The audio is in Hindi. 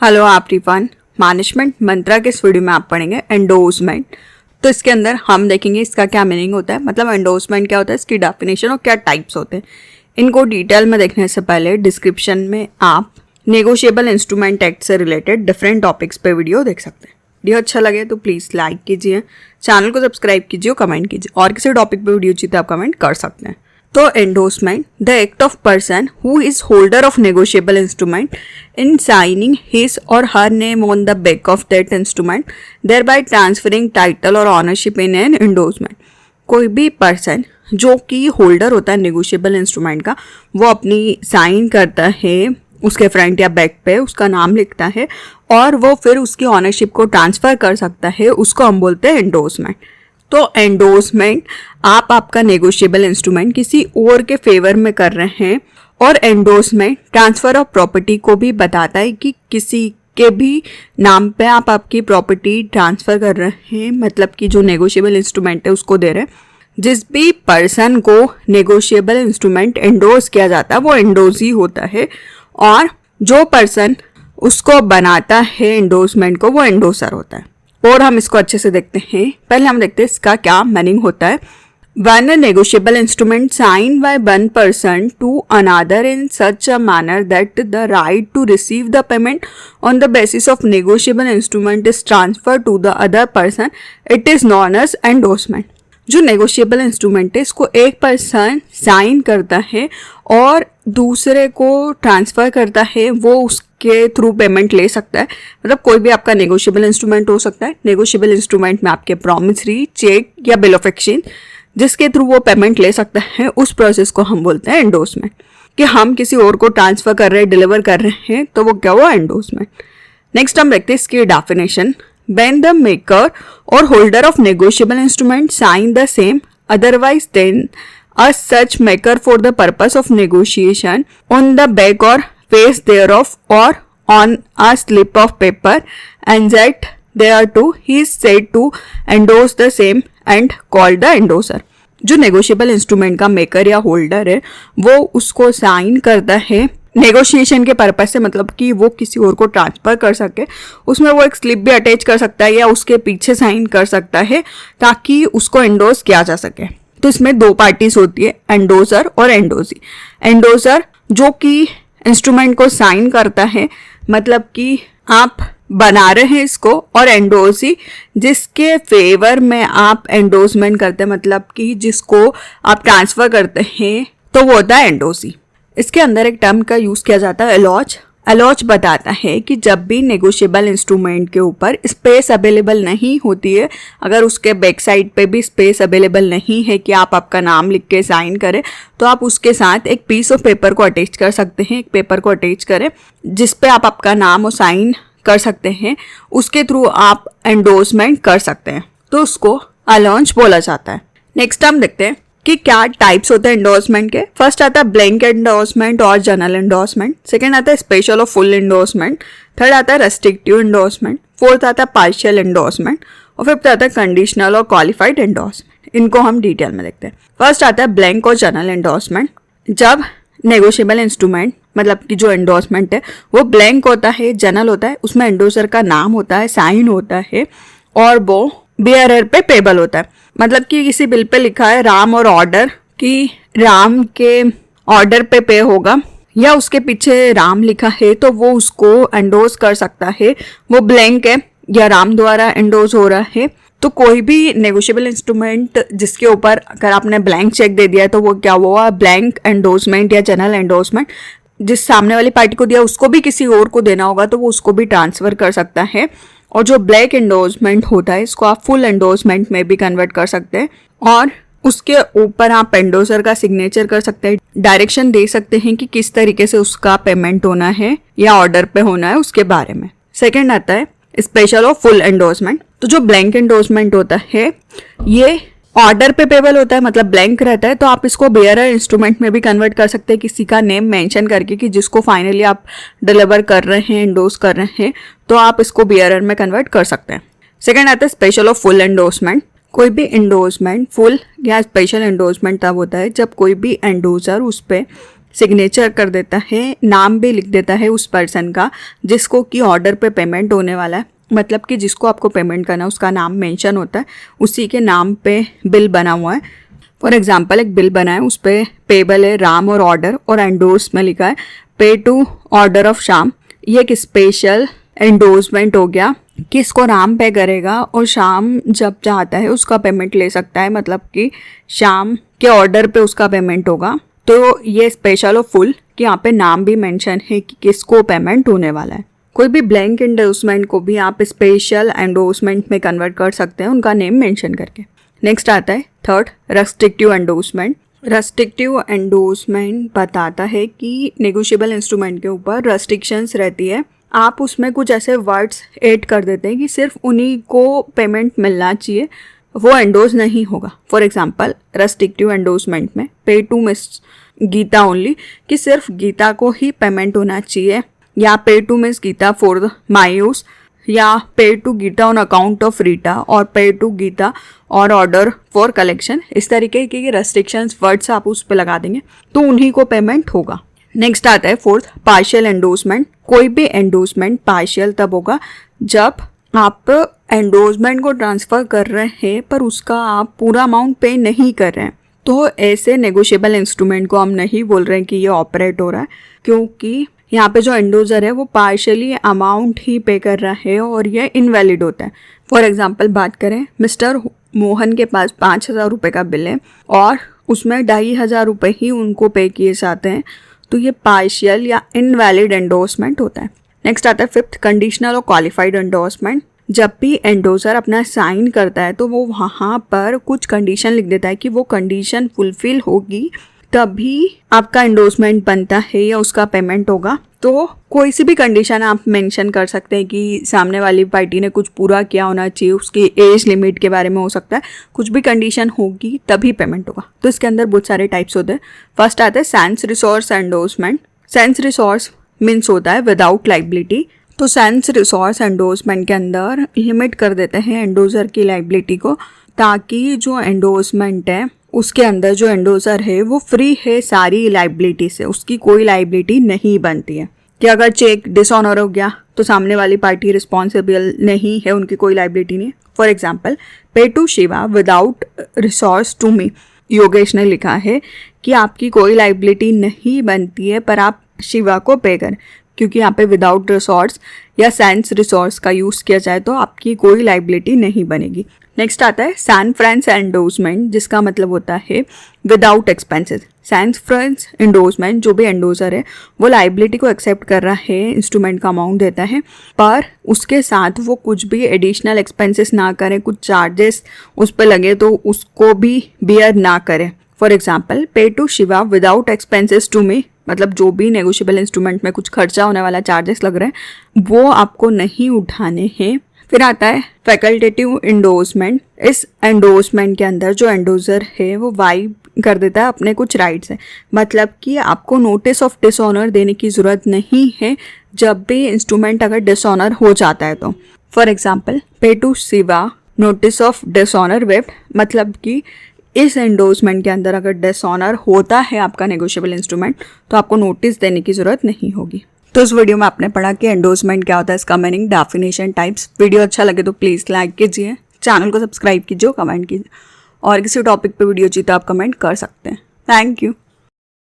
हेलो एवरीवन, मैनेजमेंट मंत्रा के इस वीडियो में आप पढ़ेंगे एंडोर्समेंट। तो इसके अंदर हम देखेंगे इसका क्या मीनिंग होता है, मतलब एंडोर्समेंट क्या होता है, इसकी डेफिनेशन और क्या टाइप्स होते हैं। इनको डिटेल में देखने से पहले डिस्क्रिप्शन में आप नेगोशिएबल इंस्ट्रूमेंट एक्ट से रिलेटेड डिफरेंट टॉपिक्स पे वीडियो देख सकते हैं। वीडियो अच्छा लगे तो प्लीज़ लाइक कीजिए, चैनल को सब्सक्राइब कीजिए और कमेंट कीजिए। और किसी टॉपिक पे वीडियो चाहिए तो आप कमेंट कर सकते हैं। तो endorsement the act of person who is holder of negotiable instrument in signing his और her name on the back of that instrument thereby transferring title और ऑनरशिप इन एन एंडोर्समेंट। कोई भी पर्सन जो कि होल्डर होता है नेगोशिएबल इंस्ट्रूमेंट का, वो अपनी साइन करता है उसके फ्रंट या बैक पे, उसका नाम लिखता है और वो फिर उसकी ऑनरशिप को ट्रांसफ़र कर सकता है, उसको हम बोलते हैं एंडोर्समेंट। तो एंडोर्समेंट आप आपका नेगोशिएबल इंस्ट्रूमेंट किसी और के फेवर में कर रहे हैं, और एंडोर्समेंट ट्रांसफ़र ऑफ प्रॉपर्टी को भी बताता है कि किसी के भी नाम पे आप आपकी प्रॉपर्टी ट्रांसफ़र कर रहे हैं, मतलब कि जो नेगोशिएबल इंस्ट्रूमेंट है उसको दे रहे हैं। जिस भी पर्सन को नेगोशिएबल इंस्ट्रूमेंट एंडोर्स किया जाता है वो एंडोर्सी होता है, और जो पर्सन उसको बनाता है एंडोर्समेंट को वो एंडोर्सर होता है। और हम इसको अच्छे से देखते हैं। पहले हम देखते हैं इसका क्या मीनिंग होता है। When a negotiable instrument signed by one person to another in such a manner that the right to receive the payment on the basis of negotiable instrument is transferred to the other person, it is known as endorsement. जो नेगोशिएबल इंस्ट्रूमेंट है इसको एक पर्सन साइन करता है और दूसरे को ट्रांसफ़र करता है, वो उसके थ्रू पेमेंट ले सकता है। मतलब कोई भी आपका नेगोशिएबल इंस्ट्रूमेंट हो सकता है। नेगोशिएबल इंस्ट्रूमेंट में आपके प्रॉमिसरी, चेक या बिल ऑफ एक्सचेंज जिसके थ्रू वो पेमेंट ले सकता है, उस प्रोसेस को हम बोलते हैं एंडोर्समेंट। कि हम किसी और को ट्रांसफ़र कर रहे हैं, डिलीवर कर रहे हैं, तो वो क्या हुआ, एंडोर्समेंट। नेक्स्ट हम देखते हैं इसकी definition. When the maker or holder of negotiable instrument sign the same, otherwise then a such maker for the purpose of negotiation on the back or face thereof or on a slip of paper and that thereto he is said to endorse the same and called the endorser. जो नेगोशिएबल इंस्ट्रूमेंट का मेकर या होल्डर है वो उसको साइन करता है नेगोशिएशन के पर्पस से, मतलब कि वो किसी और को ट्रांसफ़र कर सके। उसमें वो एक स्लिप भी अटैच कर सकता है या उसके पीछे साइन कर सकता है ताकि उसको एंडोर्स किया जा सके। तो इसमें दो पार्टीज होती है, एंडोर्सर और एंडोर्सी। एंडोर्सर जो कि इंस्ट्रूमेंट को साइन करता है, मतलब कि आप बना रहे हैं इसको, और एंडोर्सी जिसके फेवर में आप एंडोर्समेंट करते हैं, मतलब कि जिसको आप ट्रांसफ़र करते हैं, तो वो होता है एंडोर्सी। इसके अंदर एक टर्म का यूज़ किया जाता है एलॉज। एलॉज बताता है कि जब भी नेगोशिएबल इंस्ट्रूमेंट के ऊपर स्पेस अवेलेबल नहीं होती है, अगर उसके बैक साइड पे भी स्पेस अवेलेबल नहीं है कि आप आपका नाम लिख के साइन करें, तो आप उसके साथ एक पीस ऑफ पेपर को अटैच कर सकते हैं। एक पेपर को अटैच करें जिस पे आप आपका नाम और साइन कर सकते हैं, उसके थ्रू आप एंडोर्समेंट कर सकते हैं, तो उसको एलॉज बोला जाता है। नेक्स्ट हम देखते हैं कि क्या टाइप्स होते हैं एंडोर्समेंट के। फर्स्ट आता है ब्लैंक एंडोर्समेंट और जनरल एंडोर्समेंट। सेकंड आता है स्पेशल और फुल एंडोर्समेंट। थर्ड आता है रेस्ट्रिक्टिव एंडोर्समेंट। फोर्थ आता है पार्शियल एंडोर्समेंट और फिफ्थ आता है कंडीशनल और क्वालिफाइड एंडोर्समेंट। इनको हम डिटेल में देखते हैं। फर्स्ट आता है ब्लैंक और जनरल एंडोर्समेंट। जब नेगोशिएबल इंस्ट्रूमेंट, मतलब कि जो एंडोर्समेंट है वो ब्लैंक होता है, जनरल होता है, उसमें एंडोर्सर का नाम होता है, साइन होता है और वो बियरर पे पेबल होता है। मतलब कि किसी बिल पे लिखा है राम और ऑर्डर, कि राम के ऑर्डर पे होगा, या उसके पीछे राम लिखा है तो वो उसको एंडोर्स कर सकता है। वो ब्लैंक है या राम द्वारा एंडोर्स हो रहा है। तो कोई भी नेगोशिएबल इंस्ट्रूमेंट जिसके ऊपर अगर आपने ब्लैंक चेक दे दिया है तो वो क्या हुआ, ब्लैंक एंडोर्समेंट या जनरल एंडोर्समेंट। जिस सामने वाली पार्टी को दिया उसको भी किसी और को देना होगा तो वो उसको भी ट्रांसफ़र कर सकता है। और जो ब्लैक एंडोर्समेंट होता है इसको आप फुल एंडोर्समेंट में भी कन्वर्ट कर सकते हैं, और उसके ऊपर आप एंडोर्सर का सिग्नेचर कर सकते हैं, डायरेक्शन दे सकते हैं कि किस तरीके से उसका पेमेंट होना है या ऑर्डर पे होना है उसके बारे में। सेकंड आता है स्पेशल और फुल एंडोर्समेंट। तो जो ब्लैंक एंडोर्समेंट होता है ये ऑर्डर पे पेबल होता है, मतलब ब्लैंक रहता है, तो आप इसको बेयरर इंस्ट्रूमेंट में भी कन्वर्ट कर सकते हैं किसी का नेम मेंशन करके कि जिसको फाइनली आप डिलीवर कर रहे हैं, एंडोर्स कर रहे हैं, तो आप इसको बेयरर में कन्वर्ट कर सकते हैं। सेकंड आता है स्पेशल और फुल एंडोर्समेंट। कोई भी एंडोर्समेंट फुल या स्पेशल एंडोर्समेंट तब होता है जब कोई भी एंडोर्सर उस पर सिग्नेचर कर देता है, नाम भी लिख देता है उस पर्सन का जिसको कि ऑर्डर पे पेमेंट होने वाला है, मतलब कि जिसको आपको पेमेंट करना है उसका नाम मेंशन होता है, उसी के नाम पे बिल बना हुआ है। फॉर एग्जांपल एक बिल बना है, उस पर पेबल है राम और ऑर्डर और एंडोर्स में लिखा है पे टू ऑर्डर ऑफ शाम। ये एक स्पेशल एंडोर्समेंट हो गया कि इसको राम पे करेगा और शाम जब चाहता है उसका पेमेंट ले सकता है, मतलब कि शाम के ऑर्डर पे उसका पेमेंट होगा। तो ये स्पेशल और फुल कि यहाँ पे नाम भी मेंशन है कि किसको पेमेंट होने वाला है। कोई भी ब्लैंक एंडोर्समेंट को भी आप स्पेशल एंडोर्समेंट में कन्वर्ट कर सकते हैं उनका नेम मेंशन करके। नेक्स्ट आता है third, restrictive endorsement. Restrictive endorsement बताता है कि नेगोशिएबल इंस्ट्रूमेंट के ऊपर रेस्ट्रिक्शंस रहती है। आप उसमें कुछ ऐसे वर्ड्स ऐड कर देते हैं कि सिर्फ उन्हीं को पेमेंट मिलना चाहिए, वो एंडोर्स नहीं होगा। फॉर एग्जांपल रेस्ट्रिक्टिव एंडोर्समेंट में पे टू मिस गीता ओनली, कि सिर्फ गीता को ही पेमेंट होना चाहिए, या pay to miss Geeta for my use, या pay to Geeta on account of Rita, और पे टू गीता और ऑर्डर फॉर कलेक्शन। इस तरीके के रेस्ट्रिक्शंस वर्ड्स आप उस पर लगा देंगे तो उन्हीं को पेमेंट होगा। नेक्स्ट आता है फोर्थ, पार्शियल एंडोर्समेंट। कोई भी एंडोर्समेंट पार्शियल तब होगा जब आप एंडोर्समेंट को ट्रांसफ़र कर रहे हैं पर उसका आप पूरा अमाउंट पे नहीं कर रहे हैं, तो ऐसे नेगोशिएबल इंस्ट्रूमेंट को हम नहीं बोल रहे हैं कि ये ऑपरेट हो रहा है, क्योंकि यहाँ पे जो एंडोजर है वो पार्शियली अमाउंट ही पे कर रहा है और ये इनवैलिड होता है। फॉर एग्जांपल बात करें, मिस्टर मोहन के पास 5,000 रुपये का बिल है और उसमें 2,500 रुपये ही उनको पे किए जाते हैं, तो ये पार्शियल या इनवैलिड एंडोर्समेंट होता है। नेक्स्ट आता है फिफ्थ, कंडीशनल और क्वालिफाइड एंडोर्समेंट। जब भी एंडोजर अपना साइन करता है तो वो वहाँ पर कुछ कंडीशन लिख देता है कि वो कंडीशन फुलफिल होगी तभी आपका एंडोर्समेंट बनता है या उसका पेमेंट होगा। तो कोई सी भी कंडीशन आप मेंशन कर सकते हैं कि सामने वाली पार्टी ने कुछ पूरा किया होना चाहिए, उसकी एज लिमिट के बारे में हो सकता है, कुछ भी कंडीशन होगी तभी पेमेंट होगा। तो इसके अंदर बहुत सारे टाइप्स होते हैं। फर्स्ट आता है sense resource endorsement. Sense resource means होता है विदाउट लाइबिलिटी। तो सेंस रिसोर्स एंडोर्समेंट के अंदर लिमिट कर देते हैं एंडोजर की लाइबिलिटी को, ताकि जो एंडोर्समेंट है उसके अंदर जो एंडोजर है वो फ्री है सारी लाइबिलिटी से, उसकी कोई लाइबिलिटी नहीं बनती है कि अगर चेक डिसऑनर हो गया तो सामने वाली पार्टी रिस्पॉन्सिबल नहीं है, उनकी कोई लाइबिलिटी नहीं है। For example, pay to Shiva without recourse to me. Yogesh ने लिखा है कि आपकी कोई लाइबिलिटी नहीं बनती है पर आप शिवा को पे करें, क्योंकि यहाँ पे विदाउट रिसोर्स या सेंस रिसोर्स का यूज़ किया जाए तो आपकी कोई लाइबिलिटी नहीं बनेगी। नेक्स्ट आता है सैन फ्रांस एंडोर्समेंट, जिसका मतलब होता है without expenses. Sans frais endorsement, जो भी एंडोजर है वो लाइबिलिटी को एक्सेप्ट कर रहा है, इंस्ट्रूमेंट का अमाउंट देता है, पर उसके साथ वो कुछ भी एडिशनल एक्सपेंसेस ना करें, कुछ चार्जेस उस पर लगे तो उसको भी बियर ना करें। For example, pay to Shiva without expenses to me, मतलब जो भी नेगोशिएबल इंस्ट्रूमेंट में कुछ खर्चा होने वाला चार्जेस लग रहे हैं वो आपको नहीं उठाने हैं। फिर आता है फैकल्टेटिव एंडोर्समेंट। इस एंडोर्समेंट के अंदर जो एंडोजर है वो वाइब कर देता है अपने कुछ राइट्स है, मतलब कि आपको नोटिस ऑफ डिसऑनर देने की ज़रूरत नहीं है जब भी इंस्ट्रूमेंट अगर डिसऑनर हो जाता है तो। For example, pay to Shiva notice of dishonour waived, मतलब कि इस एंडोर्समेंट के अंदर अगर डिसऑनर होता है आपका नेगोशिएबल इंस्ट्रूमेंट तो आपको नोटिस देने की ज़रूरत नहीं होगी। तो इस वीडियो में आपने पढ़ा कि एंडोर्समेंट क्या होता है, इसका मीनिंग, डेफिनेशन, टाइप्स। वीडियो अच्छा लगे तो प्लीज़ लाइक कीजिए, चैनल को सब्सक्राइब कीजिए, कमेंट कीजिए, और किसी टॉपिक पे वीडियो चाहिए तो आप कमेंट कर सकते हैं। Thank you.